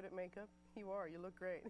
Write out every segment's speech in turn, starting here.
good at makeup? You are. You look great.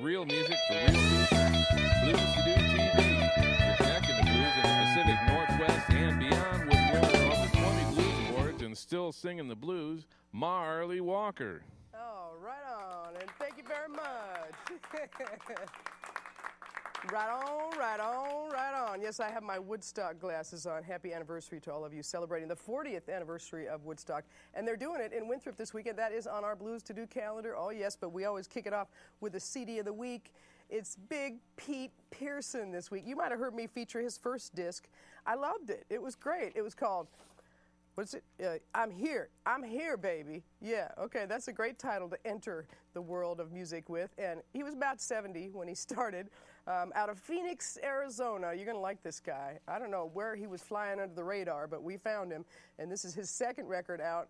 Real music for real people. BluesToDo. You're connecting the blues in the Pacific Northwest and beyond with winner of over 20 Blues Awards and still singing the blues, Marlee Walker. Oh, right on, and thank you very much. Right on, right on, right on. Yes, I have my Woodstock glasses on. Happy anniversary to all of you celebrating the 40th anniversary of Woodstock. And they're doing it in Winthrop this weekend. That is on our BluesToDo calendar. Oh, yes, but we always kick it off with a CD of the week. It's Big Pete Pearson this week. You might have heard me feature his first disc. I loved it. It was great. It was called, what's it? I'm Here, Baby. Yeah, okay, that's a great title to enter the world of music with. And he was about 70 when he started. Out of Phoenix, Arizona. You're going to like this guy. I don't know where he was flying under the radar, but we found him. And this is his second record out,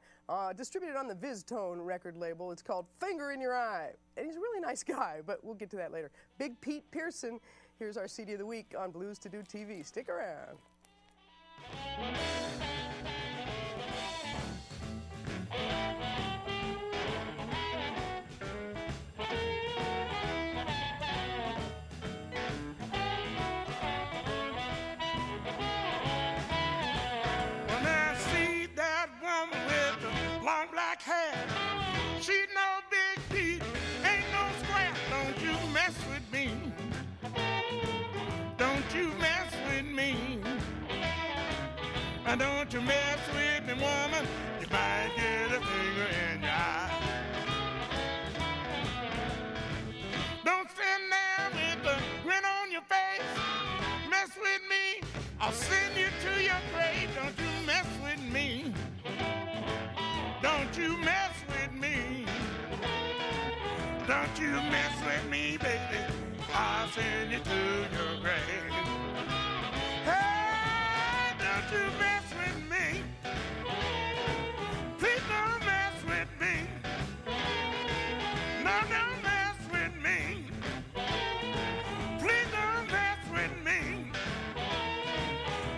distributed on the VizTone record label. It's called Finger in Your Eye. And he's a really nice guy, but we'll get to that later. Big Pete Pearson. Here's our CD of the week on BluesToDo TV. Stick around. When I see that woman with the long black hair, she no big Pete, ain't no scrap. Don't you mess with me. Don't you mess with me. Don't you mess with me, woman. You might get a finger in your eye. Don't stand there with a grin on your face. Mess with me, I'll send you to your grave. Don't you mess with me. Don't you mess with me. Don't you mess with me, baby. I'll send you to your grave. Hey, don't you mess with me. Please don't mess with me. No, don't mess with me. Please don't mess with me.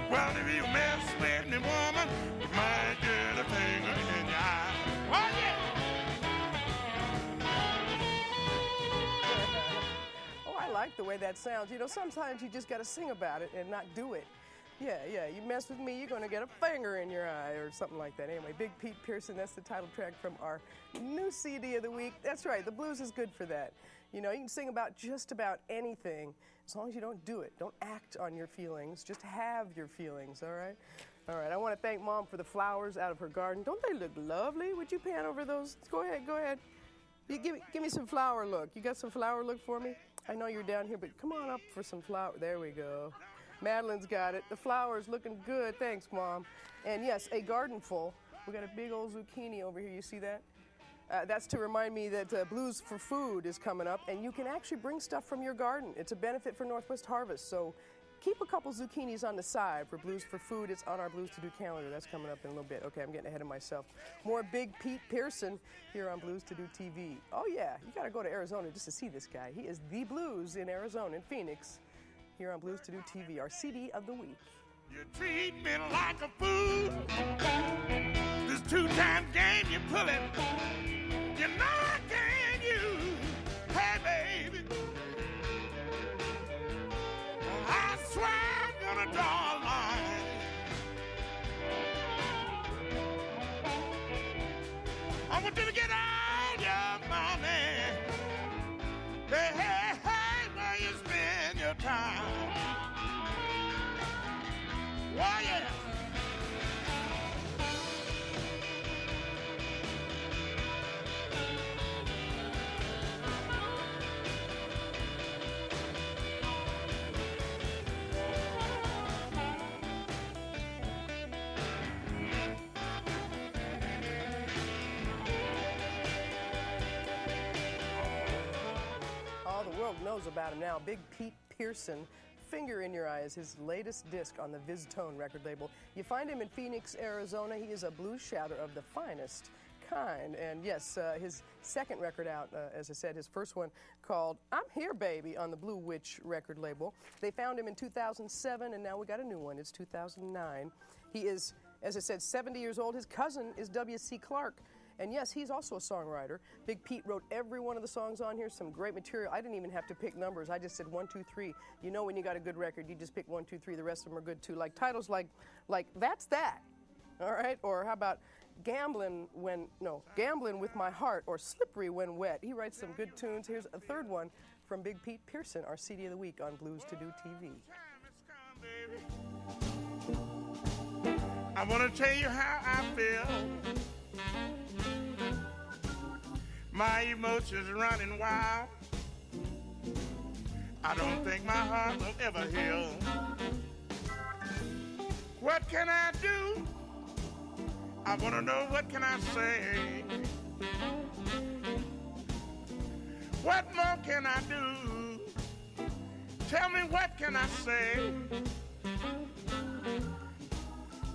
Well, if you mess with me, woman, you might get a finger in your eye. Oh, yeah. Oh, I like the way that sounds. You know, sometimes you just got to sing about it and not do it. Yeah, you mess with me, you're going to get a finger in your eye or something like that. Anyway, Big Pete Pearson, that's the title track from our new CD of the week. That's right, the blues is good for that. You know, you can sing about just about anything as long as you don't do it. Don't act on your feelings, just have your feelings, all right? All right, I want to thank Mom for the flowers out of her garden. Don't they look lovely? Would you pan over those? Go ahead. You give me some flower look. You got some flower look for me? I know you're down here, but come on up for some flower. There we go. Madeline's got it. The flowers looking good. Thanks, Mom. And yes, a garden full. We got a big old zucchini over here. You see that? That's to remind me that Blues for Food is coming up, and you can actually bring stuff from your garden. It's a benefit for Northwest Harvest, so keep a couple zucchinis on the side for Blues for Food. It's on our BluesToDo calendar. That's coming up in a little bit. Okay, I'm getting ahead of myself. More Big Pete Pearson here on BluesToDo TV. Oh, yeah, you got to go to Arizona just to see this guy. He is the blues in Arizona, in Phoenix, here on BluesToDo TV, our CD of the week. You treat me like a fool. This two-time game you're pulling, you know I can't use. Hey, baby, I swear I'm gonna draw a line. I want you to get all your money. Hey, where you spend your time. Oh, yeah. All the world knows about him now. Big Pete Pearson. Finger in Your Eye is his latest disc on the Viz-Tone record label. You find him in Phoenix, Arizona. He is a blues shouter of the finest kind. And yes, his second record out, as I said, his first one called I'm Here Baby on the Blue Witch record label. They found him in 2007, and now we got a new one. It's 2009. He is, as I said, 70 years old. His cousin is W.C. Clark. And yes, he's also a songwriter. Big Pete wrote every one of the songs on here, some great material. I didn't even have to pick numbers. I just said 1, 2, 3. You know when you got a good record, you just pick 1, 2, 3. The rest of them are good too. Like titles like That's That, all right? Or how about Gambling with My Heart, or Slippery When Wet. He writes some good tunes. Here's a third one from Big Pete Pearson, our CD of the week on BluesToDo TV. I want to tell you how I feel. My emotions running wild. I don't think my heart will ever heal. What can I do? I want to know, what can I say? What more can I do? Tell me, what can I say?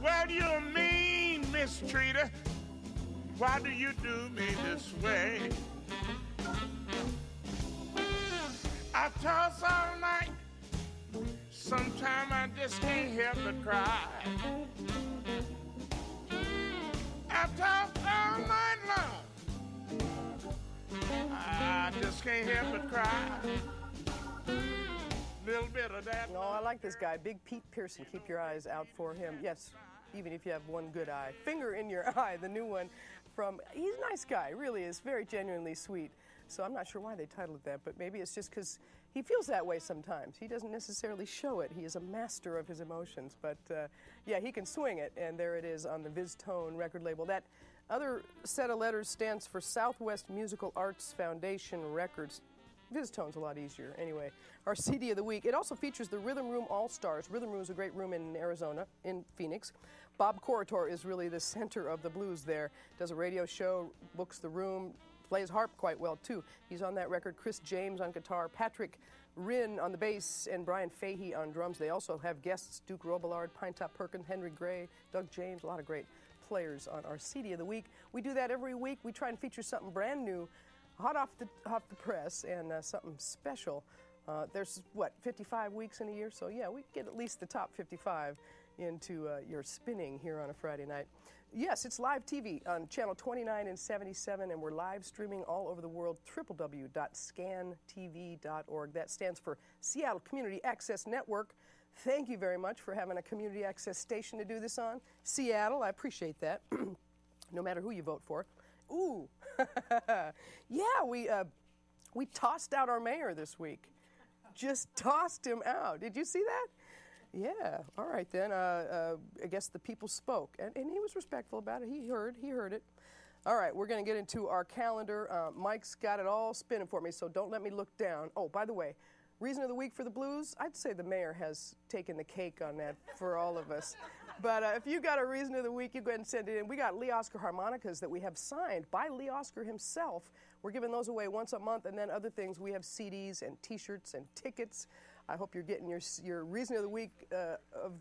Well, you're a mean mistreater. Why do you do me this way? I've tossed all night Sometimes I just can't help but cry. I've talked all night long. I just can't help but cry. Little bit of that. No, I like this guy, Big Pete Pearson. Keep your eyes out for him. Yes, even if you have one good eye. Finger in Your Eye, the new one from, he's a nice guy, really is, very genuinely sweet. So I'm not sure why they titled it that, but maybe it's just because he feels that way sometimes. He doesn't necessarily show it. He is a master of his emotions, but yeah, he can swing it, and there it is on the VizTone record label. That other set of letters stands for Southwest Musical Arts Foundation Records. VizTone's a lot easier. Anyway, our CD of the week. It also features the Rhythm Room All-Stars. Rhythm Room is a great room in Arizona, in Phoenix. Bob Corritore is really the center of the blues there. Does a radio show, books the room, plays harp quite well too. He's on that record. Chris James on guitar, Patrick Rinn on the bass, and Brian Fahey on drums. They also have guests, Duke Robillard, Pinetop Perkins, Henry Gray, Doug James, a lot of great players on our CD of the week. We do that every week. We try and feature something brand new, hot off the press, and something special. There's, 55 weeks in a year? So, yeah, we get at least the top 55 into your spinning here on a Friday night. Yes, it's live TV on channel 29 and 77, and we're live streaming all over the world, www.scantv.org. That stands for Seattle Community Access Network. Thank you very much for having a community access station to do this on. Seattle, I appreciate that, no matter who you vote for. Ooh, yeah, we tossed out our mayor this week. Just tossed him out. Did you see that? Yeah. All right then. I guess the people spoke, and he was respectful about it. He heard it. All right, we're going to get into our calendar. Mike's got it all spinning for me, so don't let me look down. Oh, by the way, reason of the week for the blues. I'd say the mayor has taken the cake on that for all of us. But if you got a reason of the week, you go ahead and send it in. We got Lee Oscar harmonicas that we have signed by Lee Oscar himself. We're giving those away once a month, and then other things. We have CDs and T-shirts and tickets. I hope you're getting your reason of the week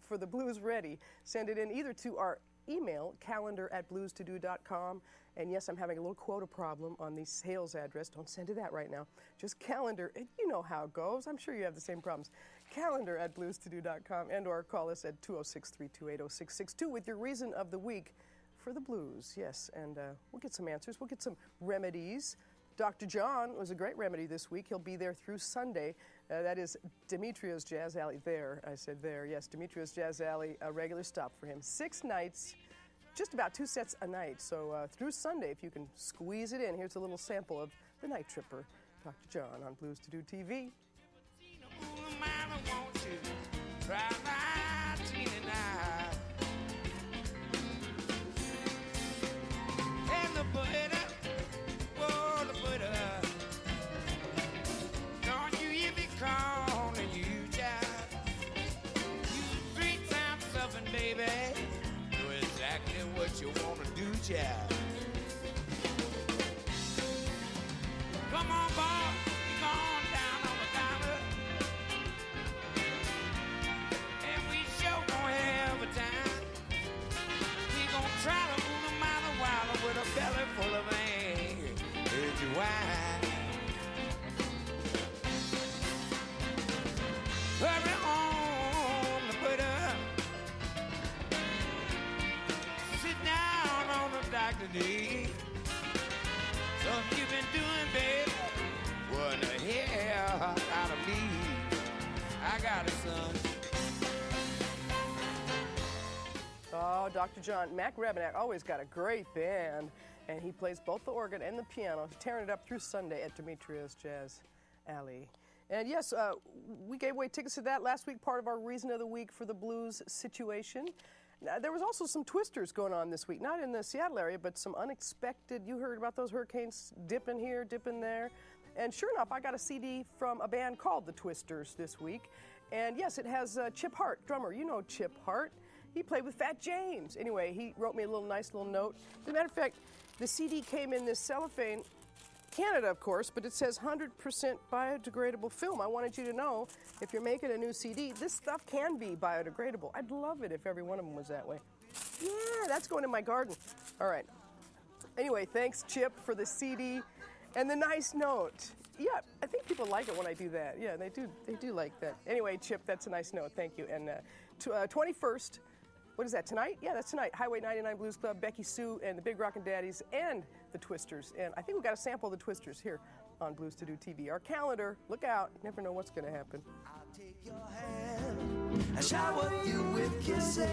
for the blues ready. Send it in either to our email, calendar@BluesToDo.com. And yes, I'm having a little quota problem on the sales address. Don't send to that right now. Just calendar. You know how it goes. I'm sure you have the same problems. Calendar@BluesToDo.com, and or call us at 206-328-0662 with your reason of the week for the blues. Yes, and we'll get some answers. We'll get some remedies. Dr. John was a great remedy this week. He'll be there through Sunday. That is Demetrios Jazz Alley. There, I said there. Yes, Demetrios Jazz Alley, a regular stop for him. 6 nights, just about 2 sets a night. So through Sunday, if you can squeeze it in, here's a little sample of The Night Tripper, Dr. John on BluesToDo TV. What you wanna do, child? Come on, boy, you're going down on the counter, and we sure gonna have a time. We gonna try to move them out a while with a belly full of anger. Here's your wine. Hurry on, put up. Dr. D. So you've been doing, babe, what the hell out of me? I got it, son. Oh, Dr. John. Mac Rebenak always got a great band, and he plays both the organ and the piano, tearing it up through Sunday at Demetrios Jazz Alley. And yes, we gave away tickets to that last week, part of our reason of the week for the blues situation. Now, there was also some twisters going on this week, not in the Seattle area, but some unexpected. You heard about those hurricanes dipping here, dipping there. And sure enough, I got a CD from a band called The Twisters this week. And yes, it has Chip Hart, drummer. You know Chip Hart. He played with Fat James. Anyway, he wrote me a nice little note. As a matter of fact, the CD came in this cellophane, Canada, of course, but it says 100% biodegradable film. I wanted you to know, if you're making a new CD, this stuff can be biodegradable. I'd love it if every one of them was that way. Yeah, that's going in my garden. All right. Anyway, thanks, Chip, for the CD and the nice note. Yeah, I think people like it when I do that. Yeah, they do like that. Anyway, Chip, that's a nice note. Thank you. And 21st, what is that, tonight? Yeah, that's tonight. Highway 99 Blues Club, Becky Sue and the Big Rockin' Daddies and the Twisters. And I think we've got a sample of the Twisters here on BluesToDo TV. Our calendar, look out. Never know what's going to happen. I'll take your hand, I shower you with kisses.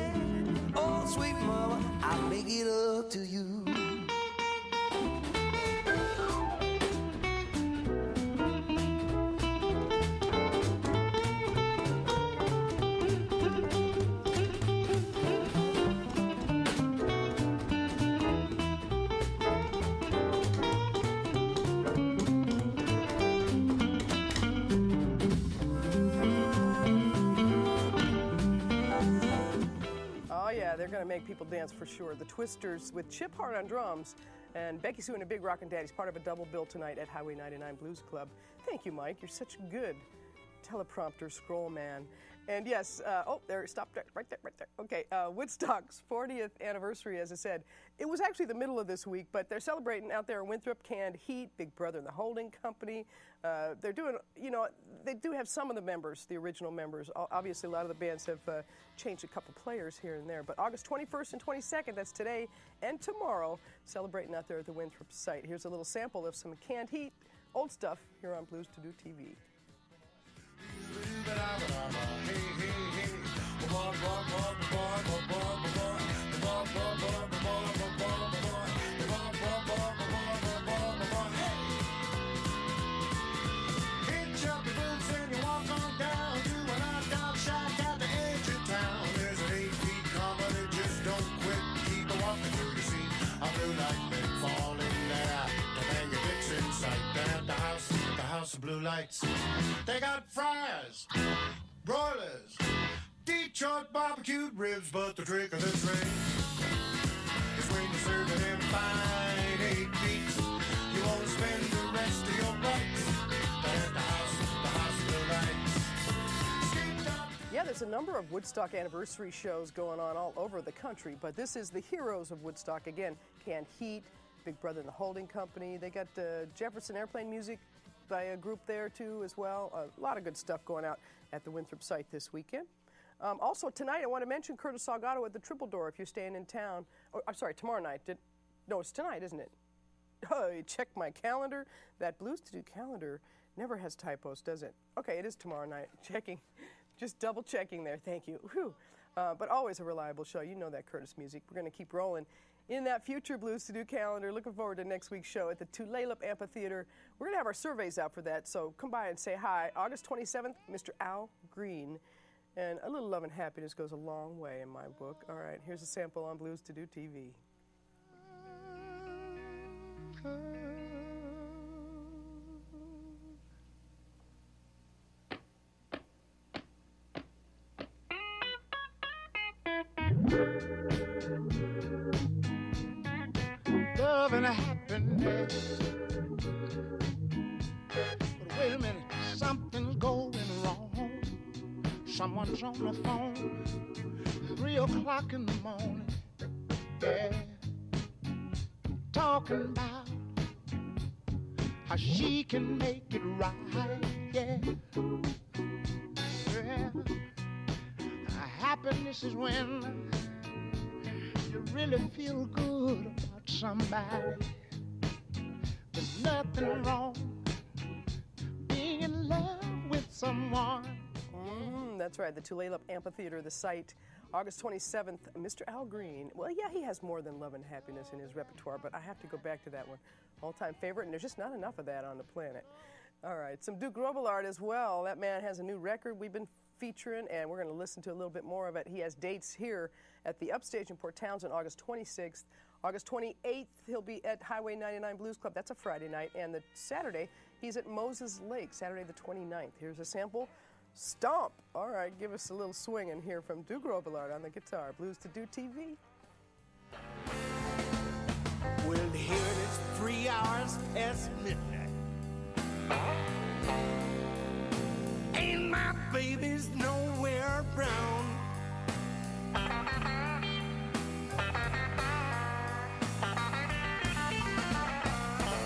Oh, sweet mama, I'll make it up to you. They're going to make people dance for sure. The Twisters with Chip Hart on drums and Becky Sue and the Big Rockin' Daddies, part of a double bill tonight at Highway 99 Blues Club. Thank you, Mike. You're such a good teleprompter scroll man. And yes, oh, there, stop there, right there, right there. Okay, Woodstock's 40th anniversary, as I said. It was actually the middle of this week, but they're celebrating out there in Winthrop, Canned Heat, Big Brother and the Holding Company. They're doing, you know, they do have some of the members, the original members. Obviously, a lot of the bands have changed a couple players here and there. But August 21st and 22nd, that's today and tomorrow, celebrating out there at the Winthrop site. Here's a little sample of some Canned Heat, old stuff, here on BluesToDo TV. Blue lights. They got fries, broilers, Detroit barbecued ribs, but the trick of the trade is when you're serving them fine 8 beats. You want to spend the rest of your bucks at the house of Blue lights. Yeah, there's a number of Woodstock anniversary shows going on all over the country, but this is the heroes of Woodstock. Again, Canned Heat, Big Brother and the Holding Company. They got Jefferson Airplane Music by a group there too as well. A lot of good stuff going out at the Winthrop site this weekend. Also tonight I want to mention Curtis Salgado at the Triple Door if you're staying in town. Oh, I'm sorry, tomorrow night. No, it's tonight, isn't it? Oh, you check my calendar. That BluesToDo calendar never has typos, does it? Okay, it is tomorrow night. Checking. Just double checking there. Thank you. Whew. But always a reliable show. You know that Curtis music. We're going to keep rolling. In that future BluesToDo calendar, looking forward to next week's show at the Tulalip Amphitheater. We're going to have our surveys out for that, so come by and say hi. August 27th, Mr. Al Green. And a little love and happiness goes a long way in my book. All right, here's a sample on BluesToDo TV. Love and happiness. But wait a minute, something's going wrong. Someone's on the phone, 3 o'clock in the morning. Yeah, talking about how she can make it right. Yeah, yeah. Happiness is when you really feel good about somebody. There's nothing wrong being in love with someone. That's right, the Tulalip Amphitheater, the site, August 27th, Mr. Al Green. Well, yeah, he has more than love and happiness in his repertoire, but I have to go back to that one. All-time favorite, and there's just not enough of that on the planet. All right, some Duke Robillard as well. That man has a new record we've been featuring, and we're going to listen to a little bit more of it. He has dates here at the Upstage in Port Townsend, August 26th. August 28th, he'll be at Highway 99 Blues Club. That's a Friday night. And the Saturday, he's at Moses Lake, Saturday the 29th. Here's a sample. Stomp. All right, give us a little swing in here from Duke Robillard on the guitar. BluesToDo TV. Well, here it is, 3 hours past midnight. And my baby's nowhere around.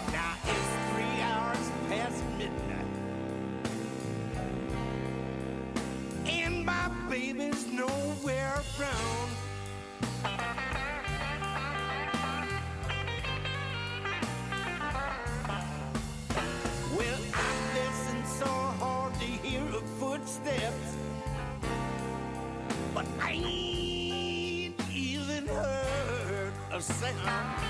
Now it's 3 hours past midnight. and my baby's nowhere around. Well, I listened so hard to hear her footsteps, but I ain't even heard a sound.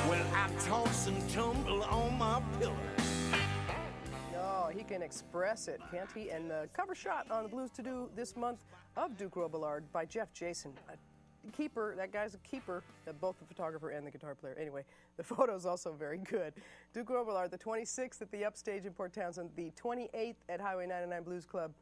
Well, I toss and tumble on my pillow. Oh, he can express it, can't he? And the cover shot on the Blues to Do this month of Duke Robillard by Jeff Jason. A keeper, that guy's a keeper, both the photographer and the guitar player. Anyway, the photo's also very good. Duke Robillard, the 26th at the Upstage in Port Townsend, the 28th at Highway 99 Blues Club.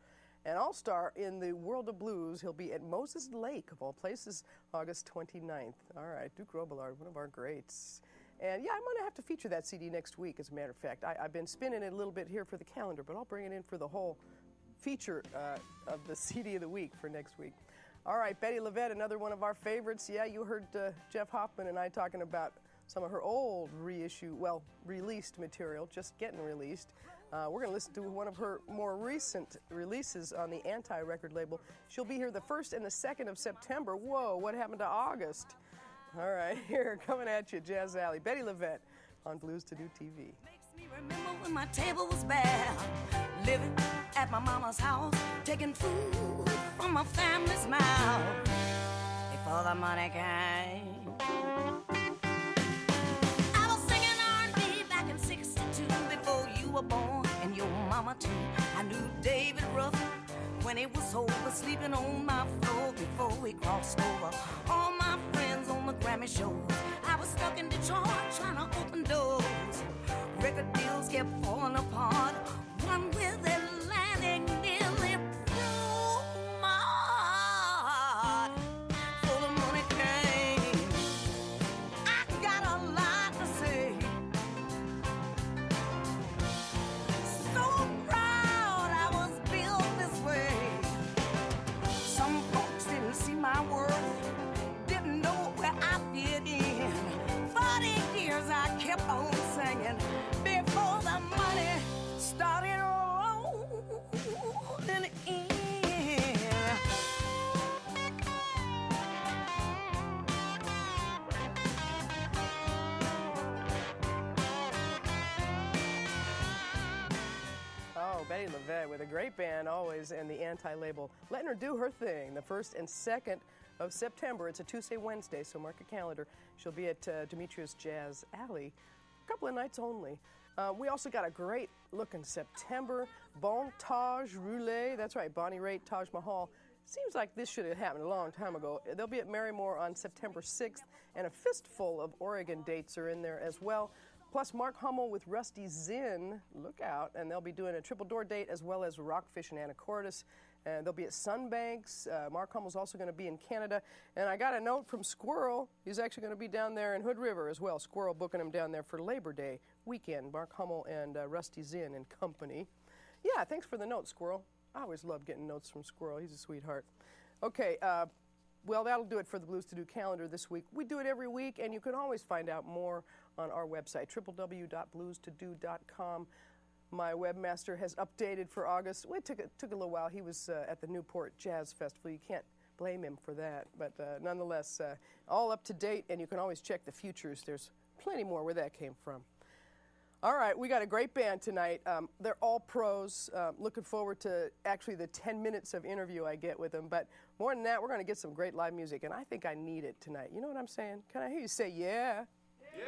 An all-star in the world of blues. He'll be at Moses Lake, of all places, August 29th. All right, Duke Robillard, one of our greats. And yeah, I'm going to have to feature that CD next week, as a matter of fact. I've been spinning it a little bit here for the calendar, but I'll bring it in for the whole feature of the CD of the week for next week. All right, Betty LaVette, another one of our favorites. Yeah, you heard Jeff Hoffman and I talking about some of her old released material, just getting released. We're going to listen to one of her more recent releases on the Anti record label. She'll be here the 1st and the 2nd of September. Whoa, what happened to August? All right, here, coming at you, Jazz Alley. Betty LaVette on BluesToDo TV. Makes me remember when my table was bare, living at my mama's house, taking food from my family's mouth before the money came. I was singing R&B back in '62 before you were born and your mama too. I knew David Ruff when he was sober, sleeping on my floor before we crossed over. All my friends on the Grammy shows. I was stuck in Detroit trying to open doors. Record deals kept falling apart. One with Atlantic nearly broke my heart. Before the money came, I got a lot to say. So proud I was built this way. Some folks didn't see my worth, didn't know where I fit in. 40 years I kept on singing before the money started rolling in. Oh, Betty LaVette with a great band always, and the Anti-label. Letting her do her thing the 1st and 2nd of September. It's a Tuesday, Wednesday, so mark a calendar. She'll be at Demetrius Jazz Alley. A couple of nights only. We also got a great look in September. Bon Taj Roulette. That's right, Bonnie Raitt, Taj Mahal. Seems like this should have happened a long time ago. They'll be at Marymore on September 6th, and a fistful of Oregon dates are in there as well. Plus Mark Hummel with Rusty Zinn, look out, and they'll be doing a triple door date as well as Rockfish and Anacortes. And they'll be at Sunbanks. Mark Hummel's also going to be in Canada. And I got a note from Squirrel. He's actually going to be down there in Hood River as well. Squirrel booking him down there for Labor Day weekend. Mark Hummel and Rusty Zinn and company. Yeah, thanks for the note, Squirrel. I always love getting notes from Squirrel. He's a sweetheart. Okay, well, that'll do it for the Blues to Do calendar this week. We do it every week, and you can always find out more on our website, www.bluestodo.com. My webmaster has updated for August. Well, it took a little while. He was at the Newport Jazz Festival. You can't blame him for that. But nonetheless, all up to date, and you can always check the futures. There's plenty more where that came from. All right, we got a great band tonight. They're all pros. Looking forward to actually the 10 minutes of interview I get with them. But more than that, we're going to get some great live music, and I think I need it tonight. You know what I'm saying? Can I hear you say yeah? Yeah!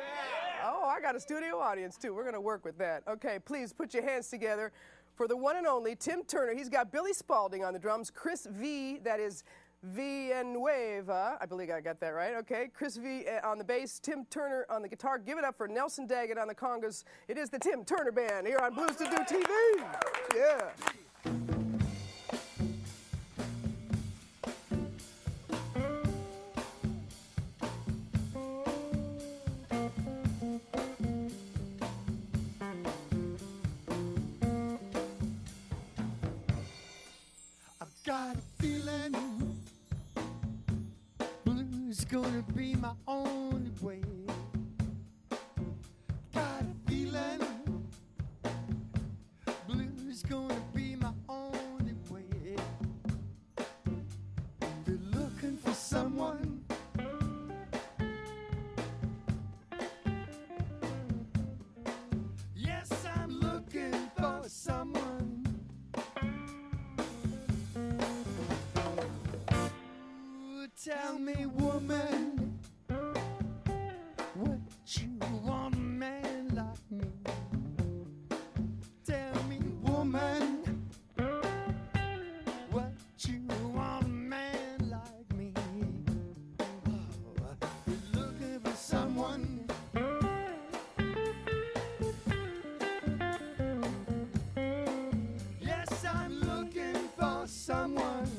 Oh, I got a studio audience, too. We're going to work with that. Okay, please put your hands together for the one and only Tim Turner. He's got Billy Spaulding on the drums, Chris V, that is Villanueva, I believe I got that right. Okay, Chris V on the bass, Tim Turner on the guitar. Give it up for Nelson Daggett on the congas. It is the Tim Turner Band here on Blues to Do TV. Yeah. Got a feeling blues gonna be my only way. Got a feeling Tell me, woman, what you want a man like me? Tell me, woman, what you want a man like me? Oh, you're looking for someone. Yes, I'm looking for someone.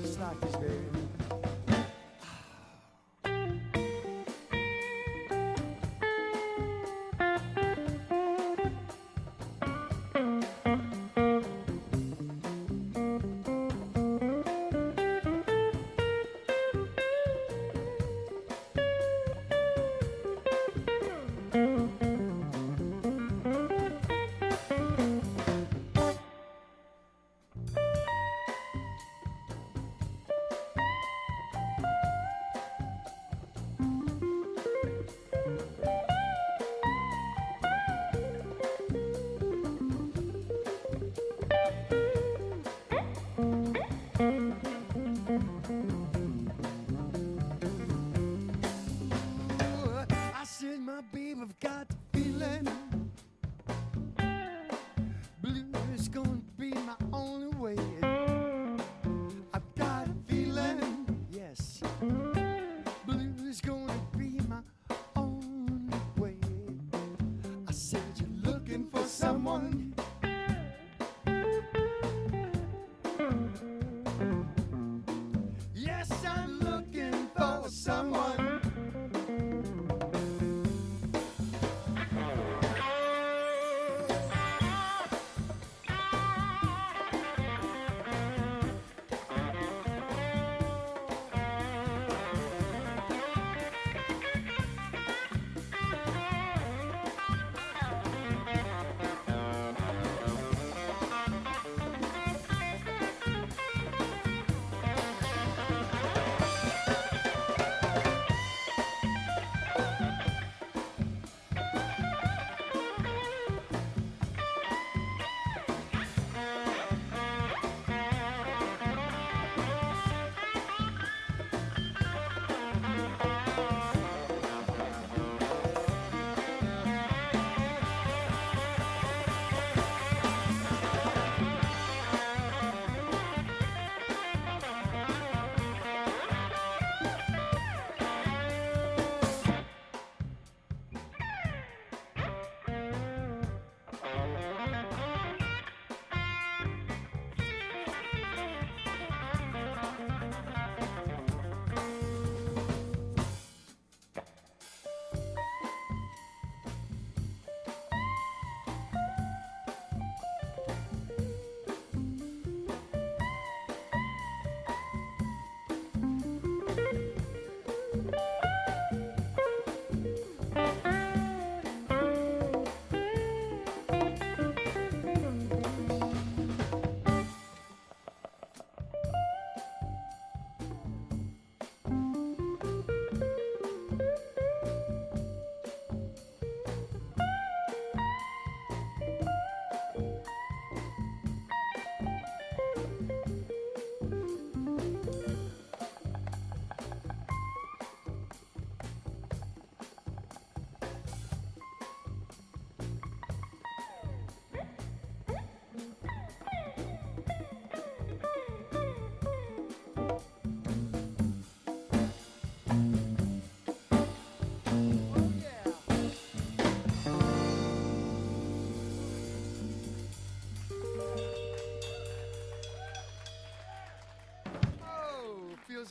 Just like this, baby. I said, my babe, I've got the feeling blue is gonna be my only way. I've got a feeling, yes, blue is gonna be my only way. I said, you're looking for someone. Yes, I'm looking for someone.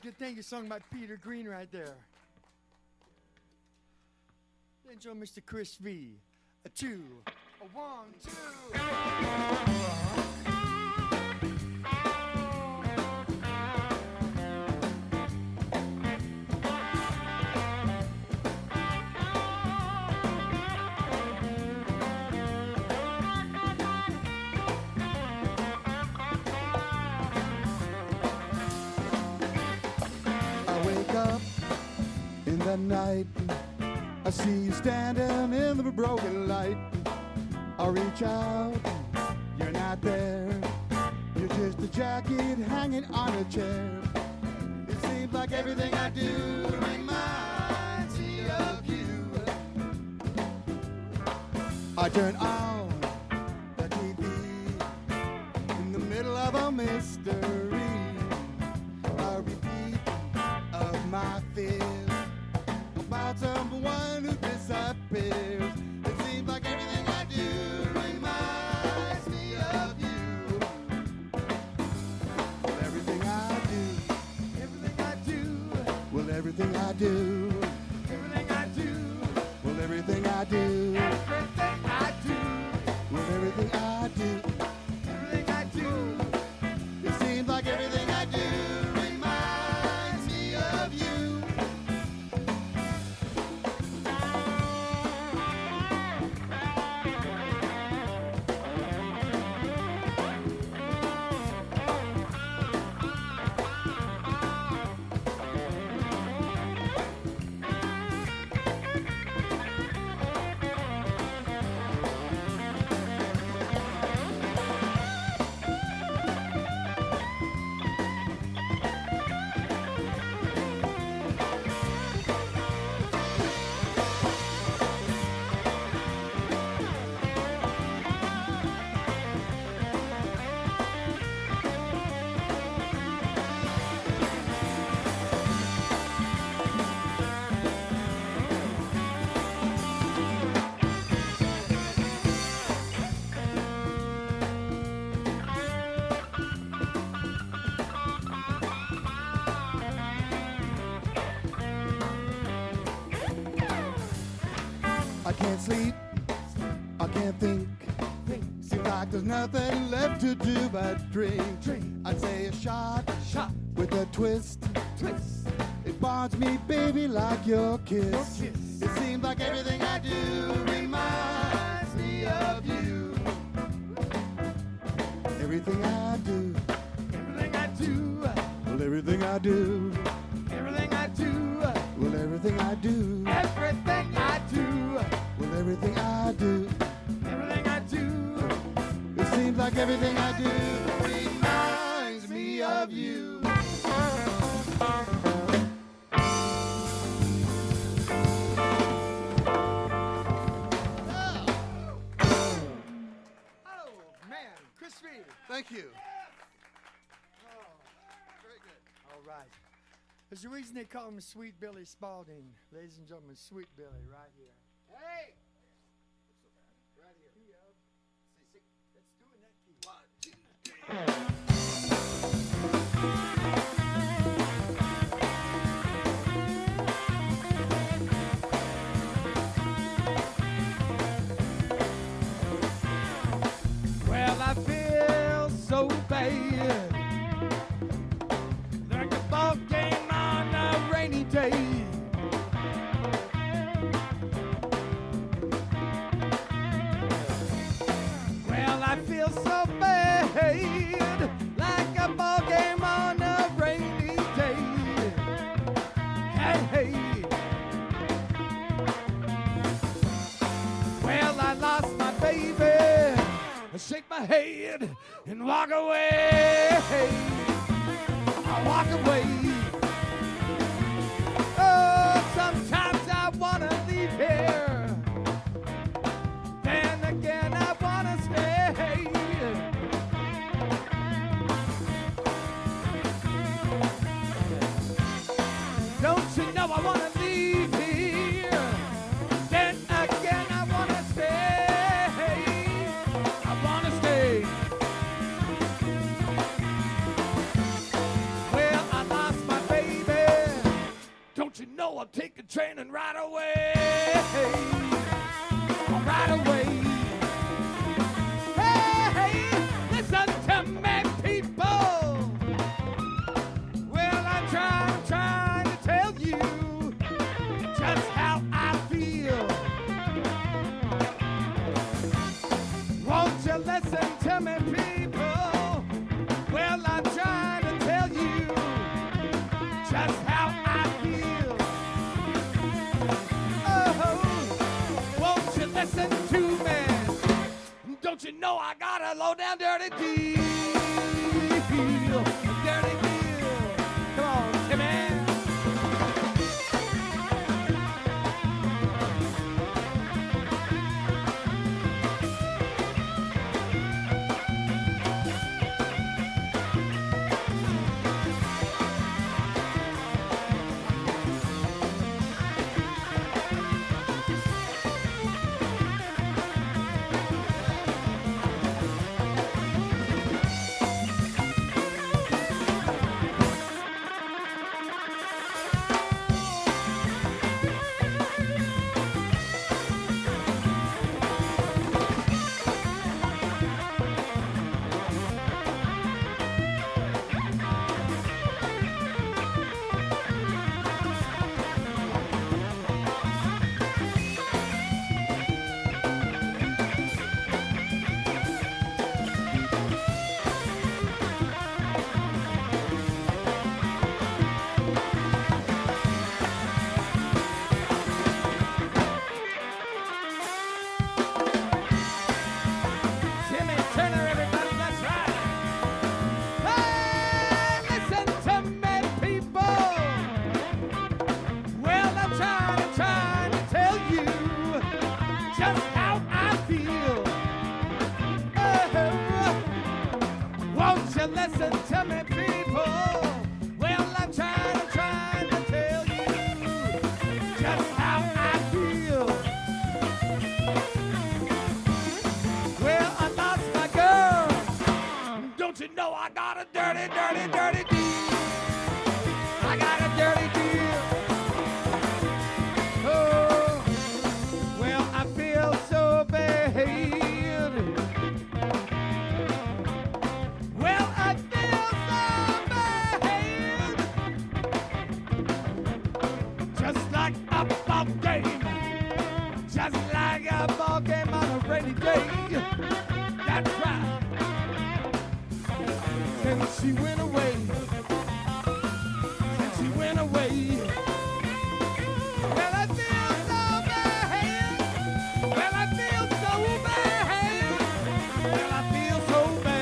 Good thing you sung by Peter Green right there. Enjoy Mr. Chris V. A 2, a 1, 2. The night I see you standing in the broken light. I reach out, you're not there. You're just a jacket hanging on a chair. It seems like everything I do reminds me of you. I turn on the TV in the middle of a mystery, a repeat of my fears about someone who disappears. It seems like everything I do reminds me of you. Well, everything I do, everything I do, well, everything I do, everything I do, well, everything I do, everything I do, well, everything I do, everything I do. It seems like everything I do reminds me of you. I can't sleep, I can't think. Seems like there's nothing left to do but drink. I'd say a shot with a twist. It bonds me, baby, like your kiss. It seems like everything I do reminds me of you. Everything I do, everything I do, well, everything I do, everything I do, well, everything I do, everything I do, well, everything I do, everything I do. It seems like everything I do reminds me of you. Thank you. Oh, very good. All right. There's a reason they call him Sweet Billy Spaulding. Ladies and gentlemen, Sweet Billy right here. Hey! Right here. Let's do in that key. 1, 2, 3. Well, I feel so bad, like a ball game on a rainy day. Well, I feel so bad, like a ball game on a rainy day. Hey, hey. Well, I lost my baby. I shake my head and walk away. I walk away. Oh, sometimes I wanna leave here. Then again, I wanna stay. Don't you know I wanna leave here? Then again, I wanna stay. Well, I lost my baby. Don't you know I'll take a train and ride away. I'll ride away. Hey, listen to me, people. Well, I'm trying to tell you just how I feel. Won't you listen to me, people? Well, I'm trying to tell you just how I feel. Oh, won't you listen to me? Don't you know I got a low down dirty deal? deal, a dirty deal. Come on, Timmy. Listen to me, people. Well, I'm trying to tell you just how I feel. Well, I lost my girl. Don't you know I got a dirty, dirty, dirty deal? I got a dirty deal. Oh, well, I feel so bad. Just like a ball game on a rainy day. That's right. Since she went away. Since she went away. Well, I feel so bad. Well, I feel so bad. Well, I feel so bad.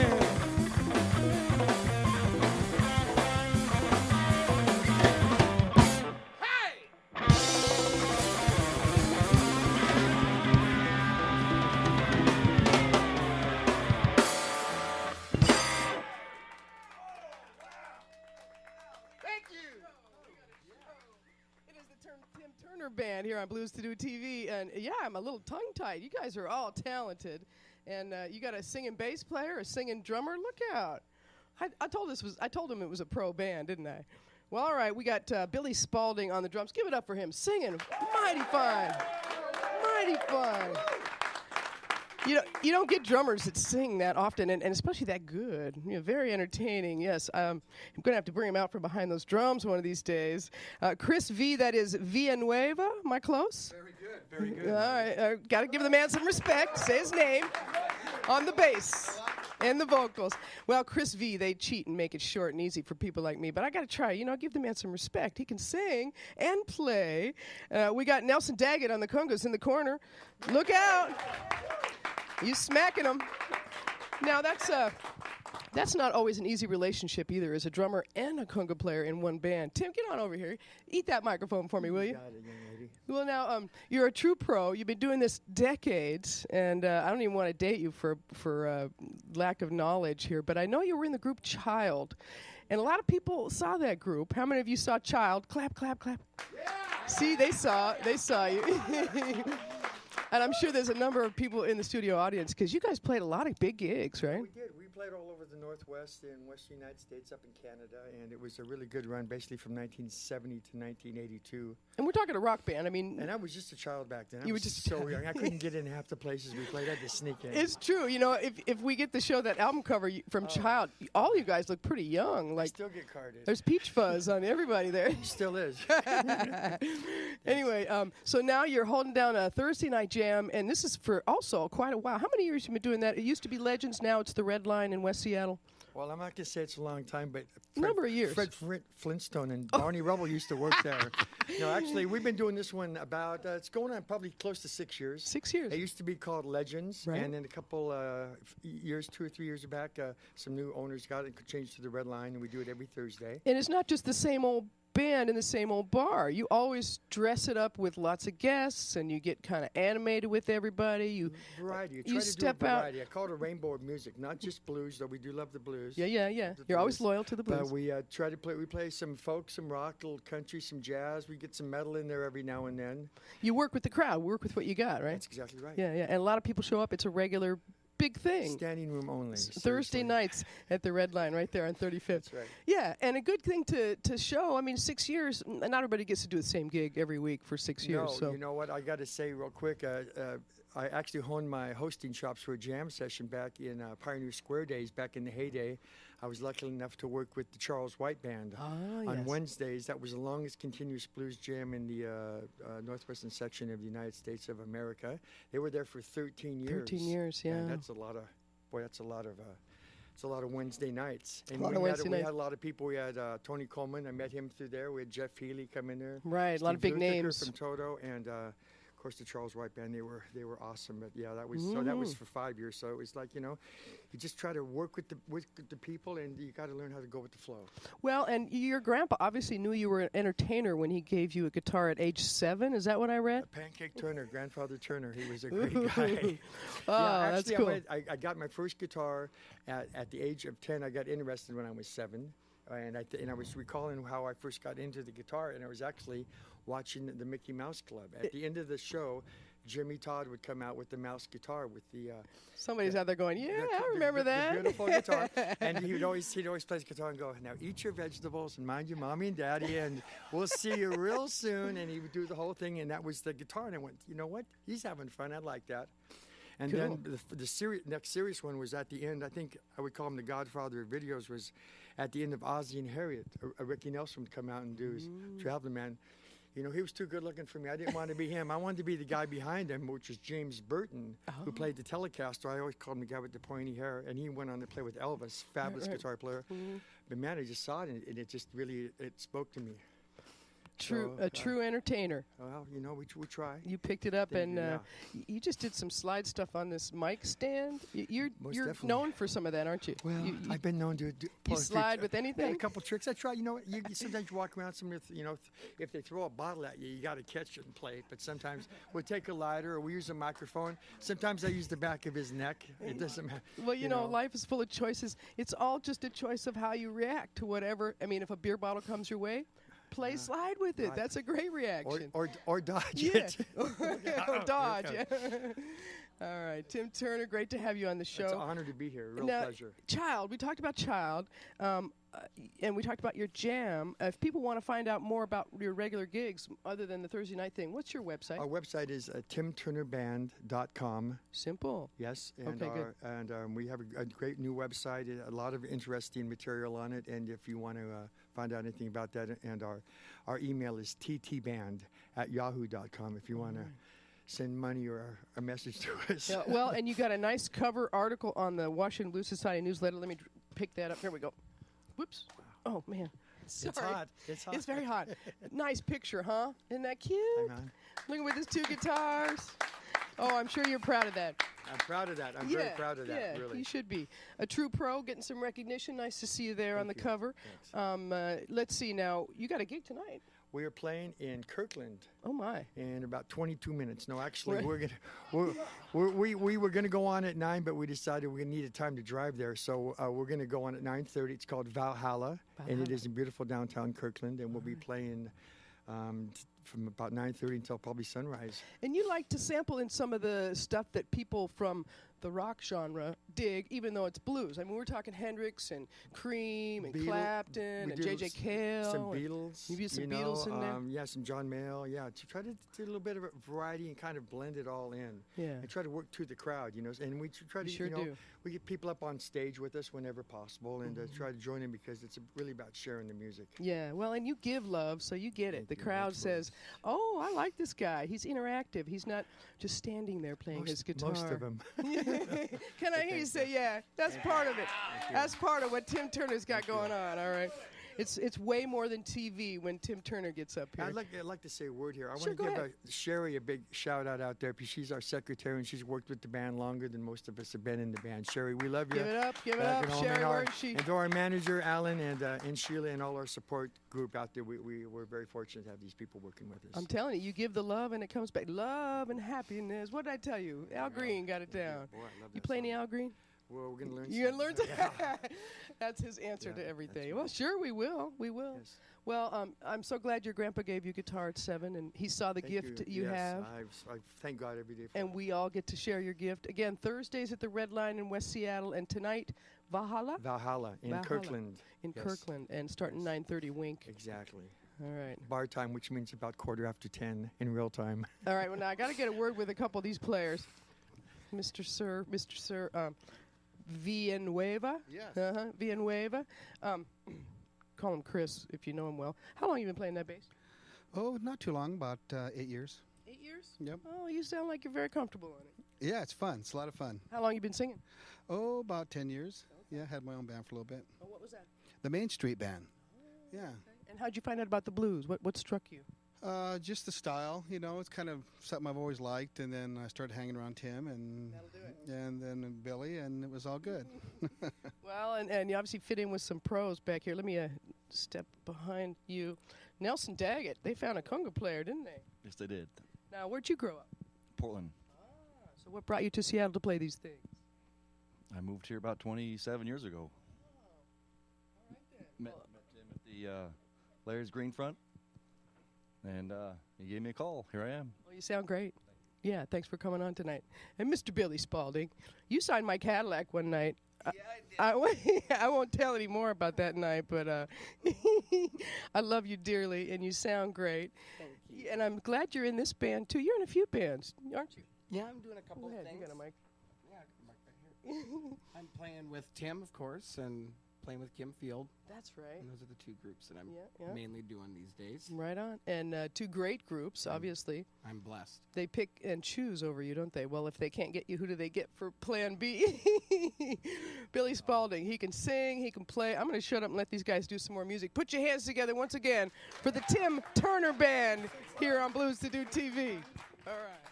Tim Turner Band here on BluesToDo TV, and yeah, I'm a little tongue-tied. You guys are all talented, and you got a singing bass player, a singing drummer. Look out! I told him it was a pro band, didn't I? Well, all right, we got Billy Spaulding on the drums. Give it up for him, singing mighty fine, mighty fine. You don't get drummers that sing that often, and especially that good. Very entertaining. Yes, I'm going to have to bring him out from behind those drums one of these days. Chris V, that is Villanueva. Am I close? Very good, very good. All right, got to give the man some respect. Say his name on the bass and the vocals. Well, Chris V, they cheat and make it short and easy for people like me, but I got to try. Give the man some respect. He can sing and play. We got Nelson Daggett on the congas in the corner. Look out. You smacking them. Now, that's not always an easy relationship either, as a drummer and a conga player in one band. Tim, get on over here. Eat that microphone for me, will you? Got it, young lady. Well, now, you're a true pro. You've been doing this decades, and I don't even want to date you for lack of knowledge here, but I know you were in the group Child, and a lot of people saw that group. How many of you saw Child? Clap, clap, clap. Yeah! See, they saw you. And I'm sure there's a number of people in the studio audience, because you guys played a lot of big gigs, right? We did. We played all over the Northwest and Western United States, up in Canada, and it was a really good run, basically from 1970 to 1982. And we're talking a rock band. I mean, and I was just a child back then. You I were was just so young. I couldn't get in half the places we played. I had to sneak in. It's true. If we get to show that album cover from Child, all you guys look pretty young. Like, still get carded. There's peach fuzz on everybody there. Still is. Anyway, so now you're holding down a Thursday night jam, and this is for also quite a while. How many years have you been doing that? It used to be Legends, now it's the Red Line in West Seattle. Well, I'm not going to say it's a long time, but Number of years. Fred Flintstone and Barney Rubble used to work there. No, actually, we've been doing this one about, it's going on probably close to 6 years. 6 years. It used to be called Legends, Right. and then a couple years, 2 or 3 years back, some new owners got it and changed to the Red Line, and we do it every Thursday. And it's not just the same old band in the same old bar. You always dress it up with lots of guests, and you get kind of animated with everybody. You Variety. you Try to step do a out. variety. I call it a rainbow of music, not just blues, though we do love the blues. Yeah. The You're always blues. loyal to the blues. But we try to play. We play some folk, some rock, a little country, some jazz. We get some metal in there every now and then. You work with the crowd. Work with what you got, right? That's exactly right. Yeah. And a lot of people show up. It's a regular big thing. Standing room only. Thursday seriously. nights at the Red Line right there on 35th. That's right. Yeah, and a good thing to show. I mean, 6 years, not everybody gets to do the same gig every week for 6 years. No, So you know what? I got to say real quick. I actually honed my hosting chops for a jam session back in Pioneer Square days, back in the heyday. I was lucky enough to work with the Charles White Band on yes. Wednesdays. That was the longest continuous blues jam in the northwestern section of the United States of America. They were there for 13 years. 13 years, yeah. And that's a lot of, it's a lot of Wednesday nights. And lot of we Wednesday had nights. a lot of people. We had Tony Coleman. I met him through there. We had Jeff Healy come in there. Right, a lot of Steve big Luthiker names. from Toto, and of course the Charles White Band. They were awesome. But yeah, that was so that was for 5 years. So it was like, you just try to work with the people, and you got to learn how to go with the flow. Well, and your grandpa obviously knew you were an entertainer when he gave you a guitar at age 7. Is that what I read? Pancake Turner, Grandfather Turner. He was a great guy. Oh, yeah, that's actually, cool. I got my first guitar at the age of 10. I got interested when I was 7. And I was recalling how I first got into the guitar, and I was actually watching the Mickey Mouse Club. At the end of the show, Jimmy Todd would come out with the mouse guitar with the Somebody's out there going, yeah, the- I remember the that. beautiful guitar. And he'd always play the guitar and go, now eat your vegetables and mind your mommy and daddy, and we'll see you real soon. And he would do the whole thing, and that was the guitar. And I went, you know what? He's having fun. I like that. And Cool. then the next serious one was at the end. I think I would call him the godfather of videos. Was at the end of Ozzie and Harriet. Ricky Nelson would come out and do his Traveling Man. He was too good looking for me. I didn't want to be him. I wanted to be the guy behind him, which was James Burton, who played the Telecaster. I always called him the guy with the pointy hair. And he went on to play with Elvis, fabulous guitar player. But man, I just saw it, and it just really spoke to me. A true entertainer. Well, we try. You picked it up, Thank and you, yeah. you just did some slide stuff on this mic stand. You're definitely. known for some of that, aren't you? Well, I've been known to pull a few slide with Yeah, anything? a couple tricks. I try. You sometimes you walk around. If they throw a bottle at you, you got to catch it and play it. But sometimes we'll take a lighter, or we use a microphone. Sometimes I use the back of his neck. It doesn't matter. Well, you know, life is full of choices. It's all just a choice of how you react to whatever. I mean, if a beer bottle comes your way, play slide with it. Right. That's a great reaction. Or dodge yeah. it. or dodge. Yeah. All right, Tim Turner, great to have you on the show. It's an honor to be here. Real Now, pleasure. Child, we talked about Child, and we talked about your jam. If people want to find out more about your regular gigs, other than the Thursday night thing, what's your website? Our website is timturnerband.com. Simple. Yes, and Okay, good. we have a great new website, a lot of interesting material on it. And if you want to find out anything about that, and our email is ttband@yahoo.com if you want to send money or a message to us. Yeah, well, and you got a nice cover article on the Washington Blues Society newsletter. Let me pick that up. There we go. Whoops. Oh, man. Sorry. It's hot. It's hot. It's very hot. Nice picture, huh? Isn't that cute? Hang on. Looking with his 2 guitars. Oh, I'm sure you're proud of that. I'm proud of that. I'm very proud of that, yeah, really. you should be. A true pro, getting some recognition. Nice to see you there on the cover. Let's see now. You got a gig tonight. We are playing in Kirkland Oh, my. in about 22 minutes. No, actually, we were gonna go on at 9, but we decided we needed time to drive there, so we're gonna go on at 9:30. It's called Valhalla, and it is in beautiful downtown Kirkland, and we'll be playing from about 9:30 until probably sunrise. And you like to sample in some of the stuff that people from the rock genre dig, even though it's blues. I mean, we're talking Hendrix and Cream and Clapton We and do J.J. Cale. Some and Beatles. Maybe some Beatles in there. Yeah, some John Mayall. Yeah, to try to do a little bit of a variety and kind of blend it all in. Yeah. And try to work to the crowd, and we try to, You sure do. we get people up on stage with us whenever possible, and try to join in because it's really about sharing the music. Yeah, well, and you give love, so you get it. The crowd says, Oh, I like this guy. He's interactive. He's not just standing there playing his guitar. Most of them. Can I hear you say, yeah, that's part of it. That's part of what Tim Turner's got going on, all right? It's way more than TV when Tim Turner gets up here. I'd like to say a word here. I Sure, want to go give ahead. Sherry a big shout out there because she's our secretary and she's worked with the band longer than most of us have been in the band. Sherry, we love you. Give it up, You know, Sherry, and where is she? And to our manager, Alan, and Sheila, and all our support group out there, we're very fortunate to have these people working with us. I'm telling you, you give the love and it comes back. Love and happiness. What did I tell you? Al Green got it down. Boy, I love You that play any song. Al Green? Well, we're going to learn You're going to learn something. to. That's his answer to Yeah, everything. that's Well, right. sure, we will. We will. Yes. Well, I'm so glad your grandpa gave you guitar at 7, and he saw the Thank gift you yes, have. I thank God every day for And that. we all get to share your gift. Again, Thursdays at the Red Line in West Seattle, and tonight, Valhalla Valhalla in Valhalla. Kirkland. in Yes. Kirkland, and starting 9:30 Wink. Exactly. All right. Bar time, which means about 10:15 in real time. All right, well, now I got to get a word with a couple of these players. Mr. Sir, Villanueva. Yes. Villanueva. Call him Chris if you know him well. How long you been playing that bass? Oh, not too long, about 8 years. 8 years? Yep. Oh, you sound like you're very comfortable on it. Yeah, it's fun. It's a lot of fun. How long you been singing? Oh, about 10 years. Yeah, had my own band for a little bit. Oh, what was that? The Main Street Band. Yeah. And how'd you find out about the blues? What struck you? Just the style, you know, it's kind of something I've always liked, and then I started hanging around Tim and That'll do it. and then Billy, and it was all good. Well, and you obviously fit in with some pros back here. Let me step behind you. Nelson Daggett, they found a conga player, didn't they? Yes, they did. Now, where'd you grow up? Portland. So what brought you to Seattle to play these things? I moved here about 27 years ago. Met Tim at the Larry's Green Front, and he gave me a call. Here I am. Well, you sound great. Yeah, thanks for coming on tonight. And Mr. Billy Spaulding, you signed my Cadillac one night. Yeah, I did. I won't tell any more about that night, but I love you dearly, and you sound great. Thank you. And I'm glad you're in this band, too. You're in a few bands, aren't you? Yeah, I'm doing a couple Go ahead, of things. you got a mic. Yeah, I got a mic right here. I'm playing with Tim, of course, and playing with Kim Field. That's right. And those are the two groups that I'm Yeah, yeah. mainly doing these days. Right on. And two great groups, obviously. I'm blessed. They pick and choose over you, don't they? Well, if they can't get you, who do they get for Plan B? Billy Spaulding. He can sing, he can play. I'm going to shut up and let these guys do some more music. Put your hands together once again for the Tim Turner Band here on Blues to Do TV. All right.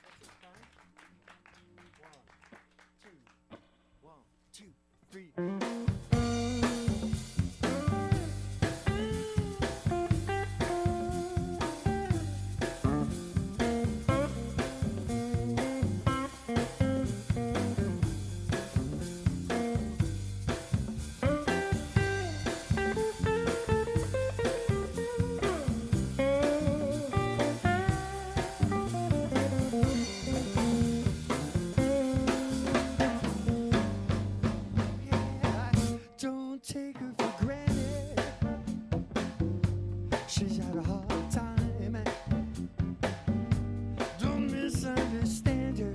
One, two, three. Don't take her for granted. She's had a hard time. Don't misunderstand her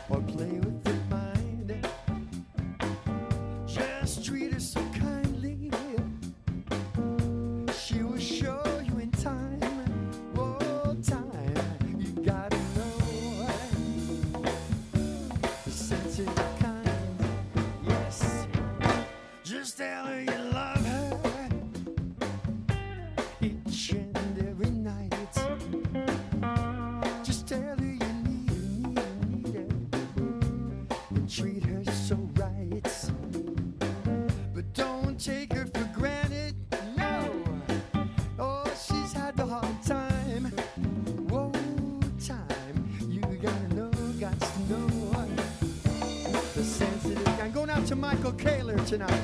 or play with her mind. Just treat her so kindly. She will show you in time. Oh, time. You gotta know the sensitive kind. Yes, just tell her you love her each and every night. Just tell her you need her, and treat her so right. But don't take her for granted, no. Oh, she's had the hard time. Whoa, time. You gotta know, got to know the sensitive kind. Going out to Michael Kaler tonight.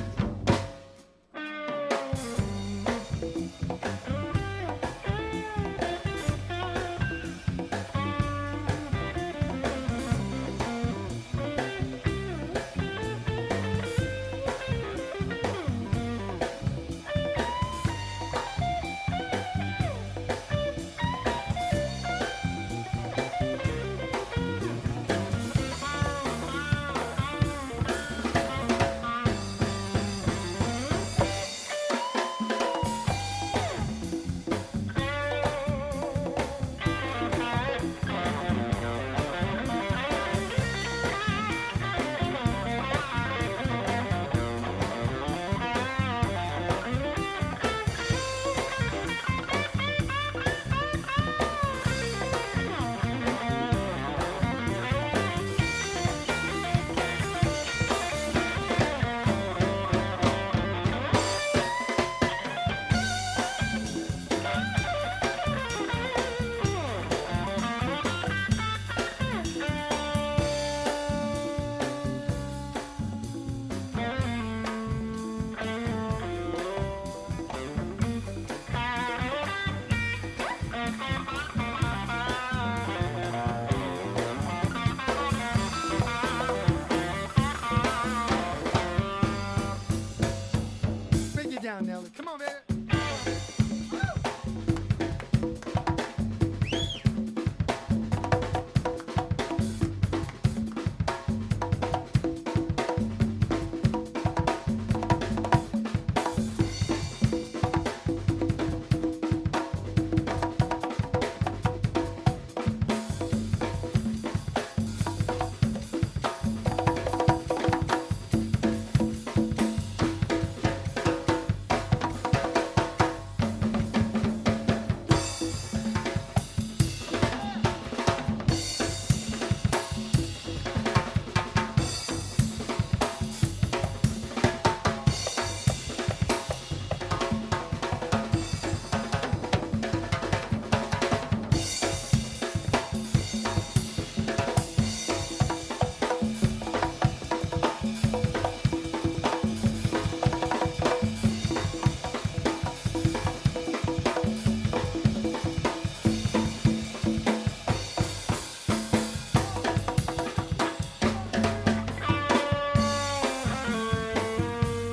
Billy. Come on, baby.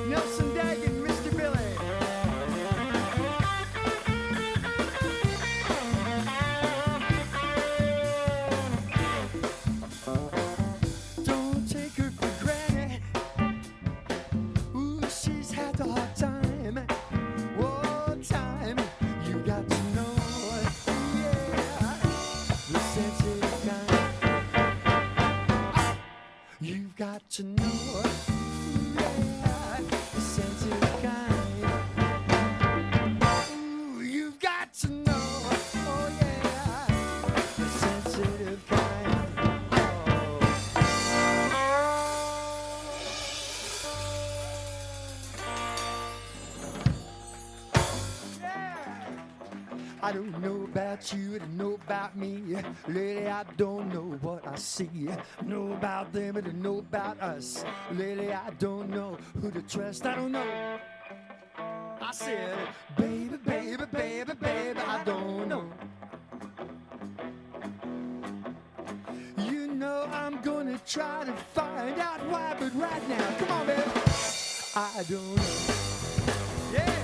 Nelson Daggett, Mr. Billy. Don't take her for granted. Ooh, she's had the hard time. One time, you got to know, yeah, the sensitive kind. You've got to know, yeah, the sensitive kind. Ooh, you've got to know, oh yeah, the sensitive kind. I don't know about you, I don't know about me. Lady, I don't know what I see. Know about them, I don't know about us. Lady, I don't know who to trust. I don't know. I said, baby, baby, baby, baby, I don't know. You know I'm gonna try to find out why, but right now, come on, baby, I don't know. Yeah.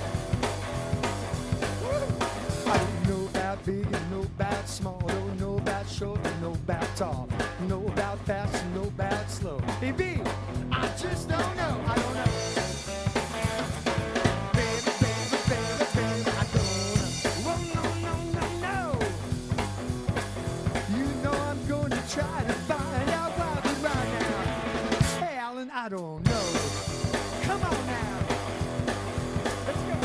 I don't know about big and know about small. Don't know about short and know about tall. Know about fast and know about slow. Hey, B, I just don't know. I don't know. Baby, baby, baby, baby, I don't know. Oh, no, no, no, no. You know I'm gonna try to find out why, but right now, hey, Alan, I don't know. Come on now. Let's go.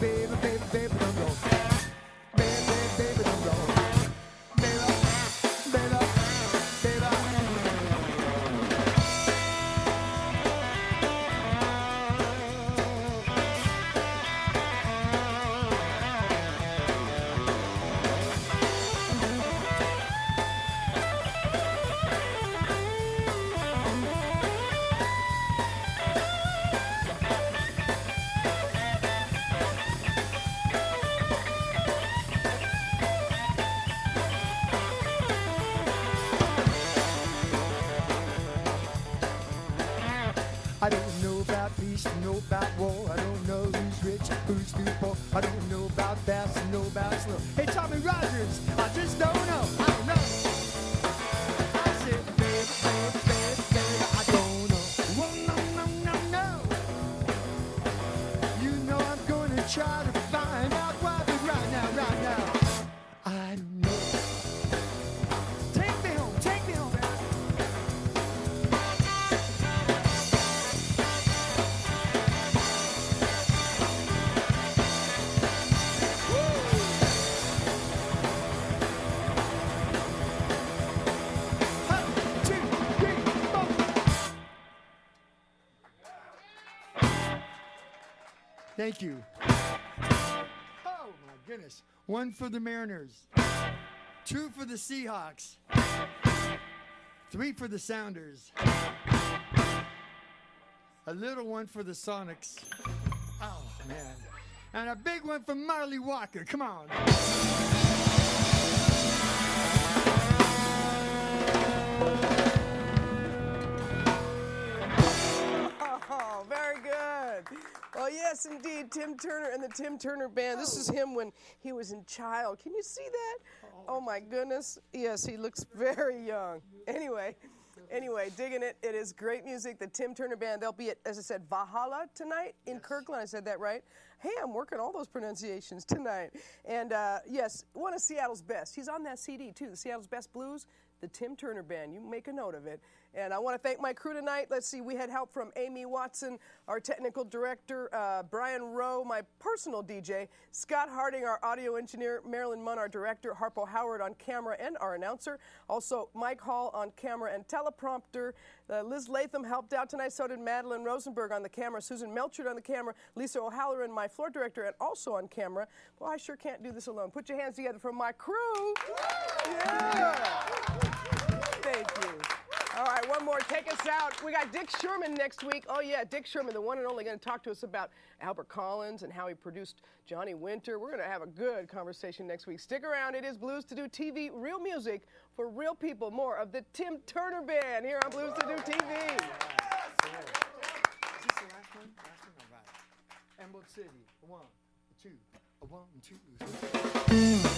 Baby, baby, baby, don't go. Baby, baby, baby, don't go. Baby, baby, baby. I don't know about peace, I know about war. I don't know who's rich, who's too poor. I don't know about fast, I know about slow. Hey, Tommy Rogers, I just don't know. I don't know. I said, baby, baby, baby, baby, I don't know. Oh, no, no, no, no. You know I'm gonna try to find out why, but right now, I don't know. Take me home, baby. Thank you. Oh, my goodness. 1 for the Mariners. 2 for the Seahawks. 3 for the Sounders. A little one for the Sonics. Oh, man. And a big one for Marlee Walker. Come on. Oh, very good. Well, yes, indeed, Tim Turner and the Tim Turner Band. This is him when he was in Child. Can you see that? Oh, my goodness. Yes, he looks very young. Anyway, digging it. It is great music. The Tim Turner Band, they'll be at, as I said, Valhalla tonight in Kirkland. I said that right? Hey, I'm working all those pronunciations tonight. And, yes, one of Seattle's best. He's on that CD, too, the Seattle's Best Blues. The Tim Turner Band. You make a note of it. And I want to thank my crew tonight. Let's see, we had help from Amy Watson, our technical director, Brian Rowe, my personal DJ, Scott Harding, our audio engineer, Marilyn Munn, our director, Harpo Howard on camera and our announcer, also Mike Hall on camera and teleprompter. Liz Latham helped out tonight, so did Madeline Rosenberg on the camera, Susan Melchard on the camera, Lisa O'Halloran, my floor director, and also on camera. Well, I sure can't do this alone. Put your hands together for my crew. Yeah. Thank you. All right, one more. Take us out. We got Dick Sherman next week. Oh, yeah, Dick Sherman, the one and only, going to talk to us about Albert Collins and how he produced Johnny Winter. We're going to have a good conversation next week. Stick around. It is Blues to Do TV, real music for real people. More of the Tim Turner Band here on Blues to Do TV. Is this the last one? Last one? All right. Emerald City. 1, 2. 1, 2, 3.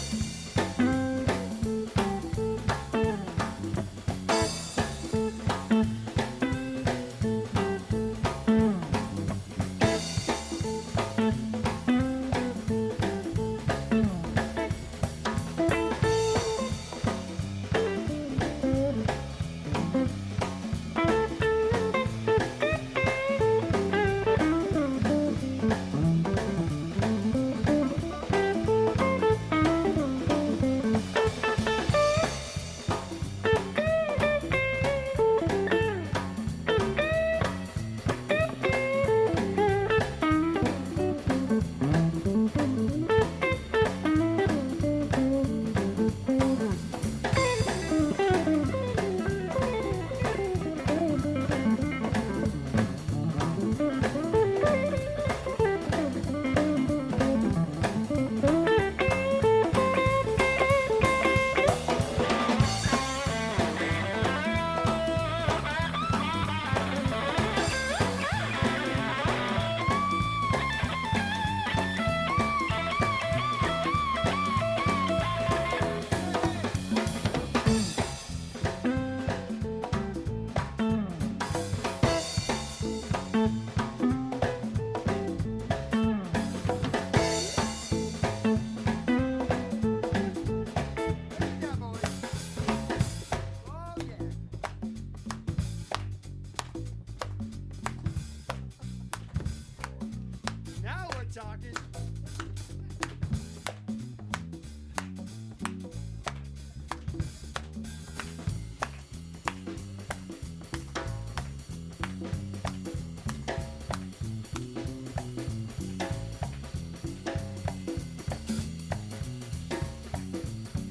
Talking.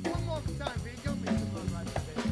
One more time, Pete. Don't miss the fun right there, baby.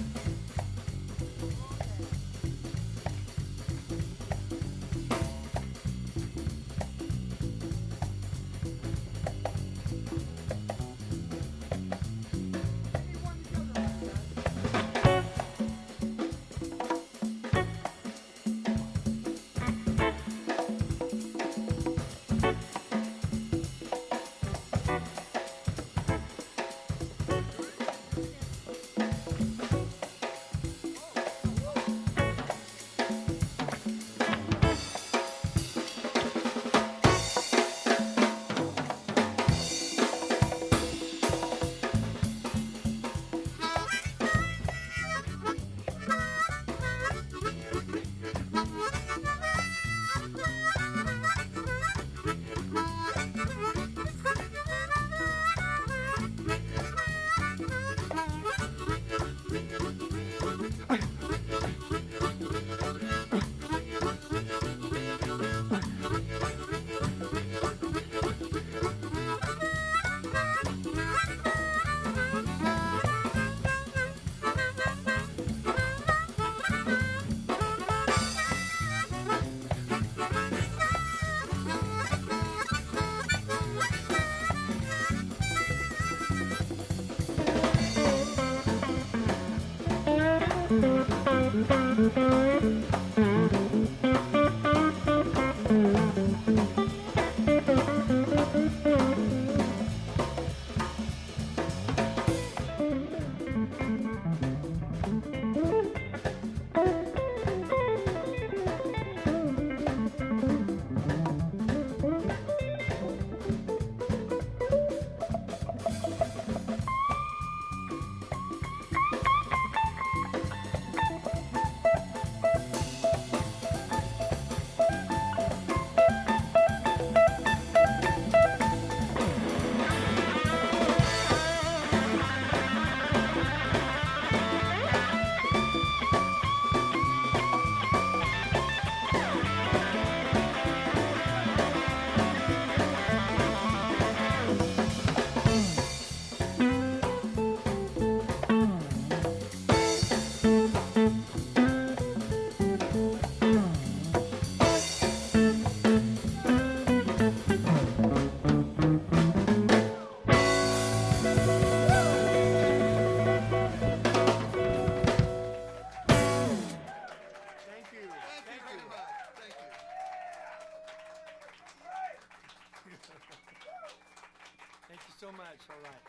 Thank you so much. All right.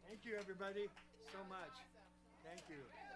Thank you, everybody, so much. Thank you.